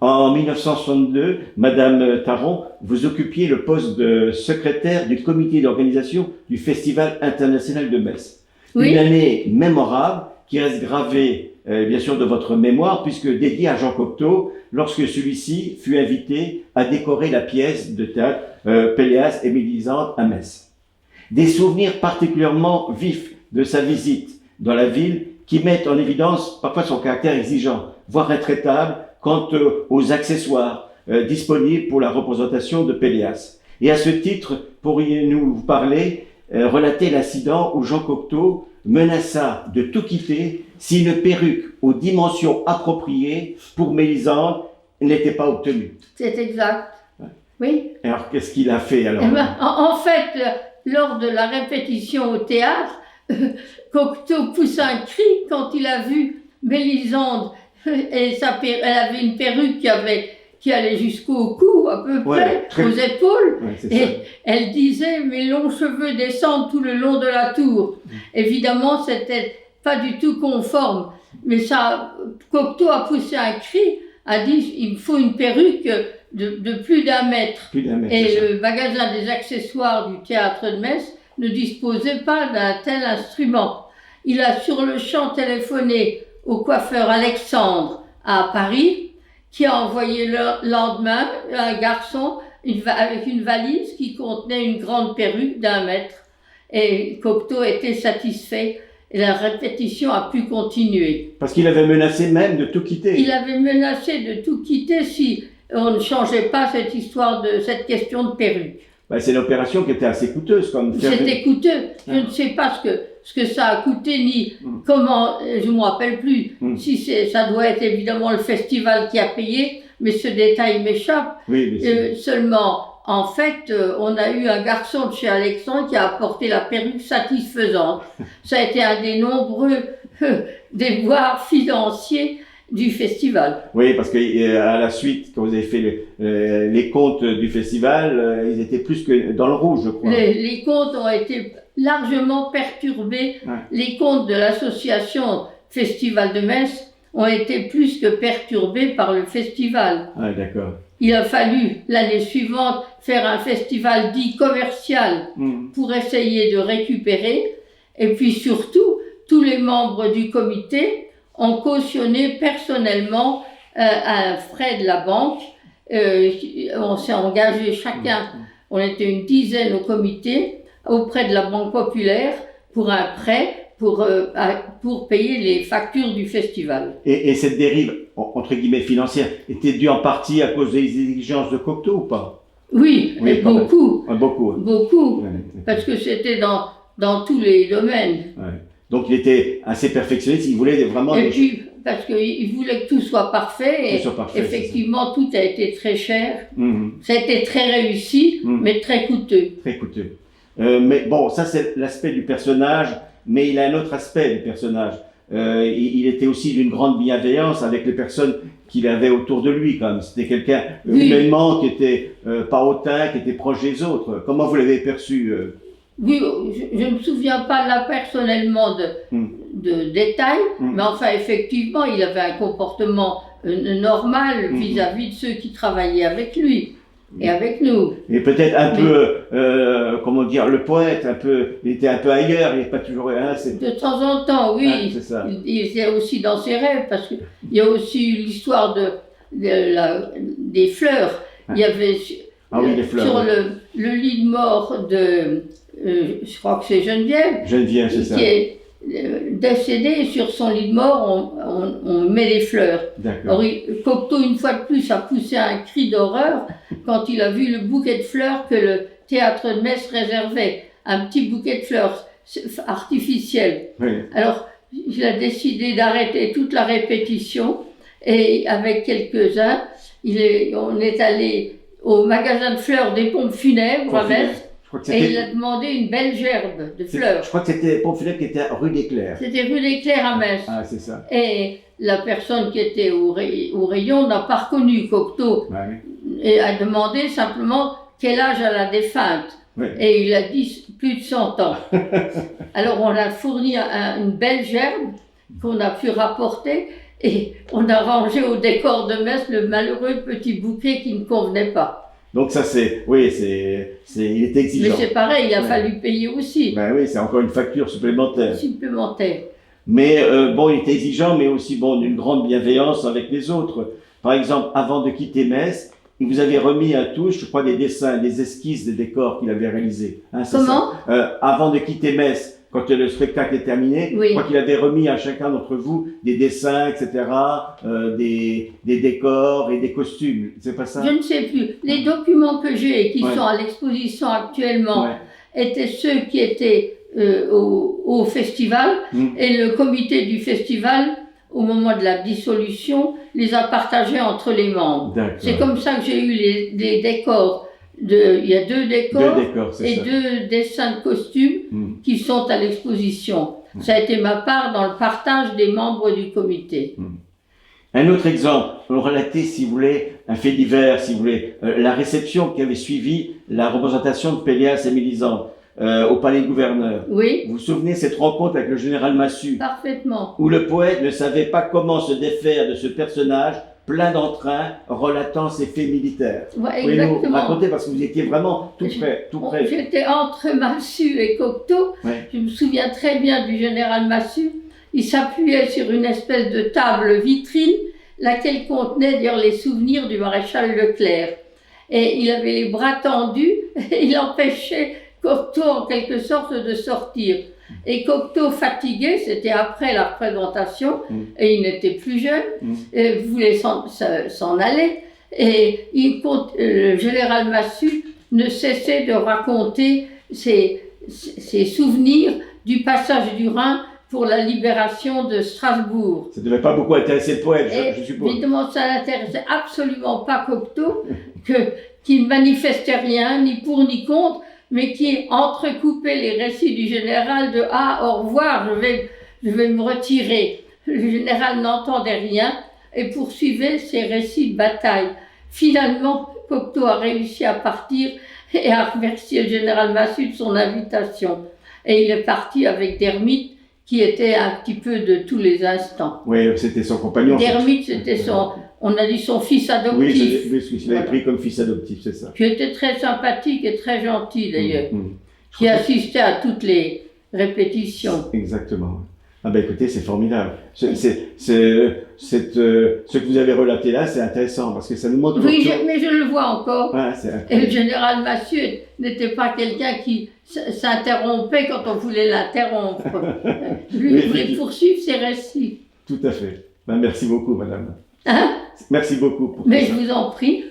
En 1962, Madame Taron, vous occupiez le poste de secrétaire du comité d'organisation du Festival international de Metz. Oui. Une année mémorable qui reste gravée, bien sûr, de votre mémoire, puisque dédiée à Jean Cocteau, lorsque celui-ci fut invité à décorer la pièce de théâtre Péléas et Mélisande à Metz. Des souvenirs particulièrement vifs de sa visite dans la ville qui mettent en évidence parfois son caractère exigeant, voire intraitable quant aux accessoires disponibles pour la représentation de Péléas. Et à ce titre, pourriez-nous vous parler, relater l'incident où Jean Cocteau menaça de tout quitter si une perruque aux dimensions appropriées pour Mélisande n'était pas obtenue. C'est exact. Oui. Alors, qu'est-ce qu'il a fait alors? Eh ben, en fait, lors de la répétition au théâtre, Cocteau poussa un cri quand il a vu Mélisande et elle avait une perruque qui allait jusqu'au cou à peu près, aux épaules, et elle disait mes longs cheveux descendent tout le long de la tour. Évidemment, c'était pas du tout conforme, mais ça, Cocteau a poussé un cri, a dit il me faut une perruque de plus d'un mètre. Et le magasin des accessoires du théâtre de Metz ne disposait pas d'un tel instrument. Il a sur le champ téléphoné au coiffeur Alexandre à Paris, qui a envoyé le lendemain un garçon avec une valise qui contenait une grande perruque d'1 mètre. Et Cocteau était satisfait et la répétition a pu continuer. Parce qu'il avait menacé même de tout quitter. Il avait menacé de tout quitter si on ne changeait pas cette question de perruque. Ben, c'est une opération qui était assez coûteuse. C'était coûteux. Je ne sais pas ce que ça a coûté, ni comment, je ne me rappelle plus. Si ça doit être évidemment le festival qui a payé, mais ce détail m'échappe. Oui, seulement, en fait, on a eu un garçon de chez Alexandre qui a apporté la perruque satisfaisante. Ça a été un des nombreux déboires financiers du festival. Oui, parce que à la suite, quand vous avez fait les comptes du festival, ils étaient plus que dans le rouge, je crois. Les comptes ont été largement perturbés. Ouais. Les comptes de l'association Festival de Metz ont été plus que perturbés par le festival. Ah, d'accord. Il a fallu l'année suivante faire un festival dit commercial pour essayer de récupérer. Et puis surtout, tous les membres du comité ont cautionné personnellement un frais de la banque. On s'est engagé chacun, on était une dizaine au comité, auprès de la Banque Populaire pour un prêt pour payer les factures du festival. Et cette dérive, entre guillemets, financière, était due en partie à cause des exigences de Cocteau ou pas? Oui, mais beaucoup. Beaucoup. Beaucoup, parce que c'était dans tous les domaines. Ouais. Donc il était assez perfectionniste, il voulait vraiment... Et puis, parce qu'il voulait que tout soit parfait, effectivement tout a été très cher, ça a été très réussi, mais très coûteux. Très coûteux. Mais bon, ça c'est l'aspect du personnage, mais il a un autre aspect du personnage. Il était aussi d'une grande bienveillance avec les personnes qu'il avait autour de lui, quand même. C'était quelqu'un humainement qui était pas hautain, qui était proche des autres. Comment vous l'avez perçu Oui, je ne me souviens pas là personnellement de détails, mais enfin effectivement il avait un comportement normal vis-à-vis de ceux qui travaillaient avec lui et avec nous. Et peut-être un peu, comment dire, le poète, il était un peu ailleurs, il n'est pas toujours... De temps en temps, oui, c'est ça. Il était aussi dans ses rêves, parce qu'il y a aussi eu l'histoire des fleurs. Il y avait les fleurs, sur le lit de mort de... je crois que c'est Geneviève. Geneviève, c'est ça. Qui est décédée, et sur son lit de mort, on met des fleurs. D'accord. Alors, Cocteau, une fois de plus, a poussé un cri d'horreur quand il a vu le bouquet de fleurs que le théâtre de Metz réservait. Un petit bouquet de fleurs artificielles. Oui. Alors, il a décidé d'arrêter toute la répétition et avec quelques-uns, on est allé au magasin de fleurs des pompes funèbres à Metz. Et il a demandé une belle gerbe de fleurs. Je crois que c'était Pompe Funèbre qui était rue des Clercs. C'était rue des Clercs à Metz. Ah, c'est ça. Et la personne qui était au rayon n'a pas reconnu Cocteau. Et a demandé simplement quel âge a la défunte. Oui. Et il a dit plus de 100 ans. Alors on a fourni une belle gerbe qu'on a pu rapporter. et on a rangé au décor de messe le malheureux petit bouquet qui ne convenait pas. Donc ça il était Mais exigeant. c'est pareil, il a Ouais. fallu payer aussi, Ben oui, c'est encore une facture supplémentaire. supplémentaire. Mais bon, il était exigeant, mais aussi bon, d'une grande bienveillance avec les autres. Par exemple, avant de quitter Metz, il vous avait remis à tous, je crois, des dessins, des esquisses des décors qu'il avait réalisés. Hein, c'est Comment? ça. Avant de quitter Metz, quand le spectacle est terminé, Oui. je crois qu'il avait remis à chacun d'entre vous des dessins, etc., des décors et des costumes. C'est pas ça? Je ne sais plus. Les documents que j'ai et qui Ouais. sont à l'exposition actuellement Ouais. étaient ceux qui étaient au festival Mm. et le comité du festival, au moment de la dissolution, les a partagés entre les membres. D'accord. C'est comme ça que j'ai eu les décors. Il y a 2 décors. Deux décors, c'est Et ça. 2 dessins de costumes Mm. qui sont à l'exposition. Ça a été ma part dans le partage des membres du comité. Un autre exemple, on relatait, si vous voulez, un fait divers, si vous voulez, la réception qui avait suivi la représentation de Pélias et Mélisande au palais du gouverneur. Oui, Vous vous souvenez de cette rencontre avec le général Massu, parfaitement. où le poète ne savait pas comment se défaire de ce personnage plein d'entrain, relatant ses faits militaires. Ouais, Pouvez-nous exactement. raconter, parce que vous étiez vraiment tout près, tout près. J'étais entre Massu et Cocteau. Ouais. Je me souviens très bien du général Massu. Il s'appuyait sur une espèce de table vitrine, laquelle contenait d'ailleurs les souvenirs du maréchal Leclerc. Et il avait les bras tendus et il empêchait Cocteau en quelque sorte de sortir. Et Cocteau, fatigué, c'était après la représentation, et il n'était plus jeune, et voulait s'en aller. Et le général Massu ne cessait de raconter ses souvenirs du passage du Rhin pour la libération de Strasbourg. Ça ne devait pas beaucoup intéresser le poète, je suppose. Évidemment, ça n'intéressait absolument pas Cocteau, qui ne manifestait rien, ni pour ni contre, mais qui entrecoupait les récits du général de « Ah, au revoir, je vais me retirer ». Le général n'entendait rien et poursuivait ses récits de bataille. Finalement, Cocteau a réussi à partir et à remercier le général Massu de son invitation. Et il est parti avec Dermite, qui était un petit peu de tous les instants. Oui, c'était son compagnon. Dermite, c'était on a dit son fils adoptif. Oui, parce qu'il l'avait Voilà. pris comme fils adoptif, c'est ça. Qui était très sympathique et très gentil d'ailleurs, Mm. qui assistait à toutes les répétitions. Exactement. Ah ben écoutez, c'est formidable. Ce que vous avez relaté là, c'est intéressant parce que ça nous montre. Oui, mais je le vois encore. Ouais, c'est Et le incroyable. général Massu n'était pas quelqu'un qui s'interrompait quand on voulait l'interrompre. Lui, Oui, il voulait oui. poursuivre ses récits. Tout à fait. Ben, merci beaucoup, madame. Hein? Merci beaucoup pour Mais tout je ça. vous en prie.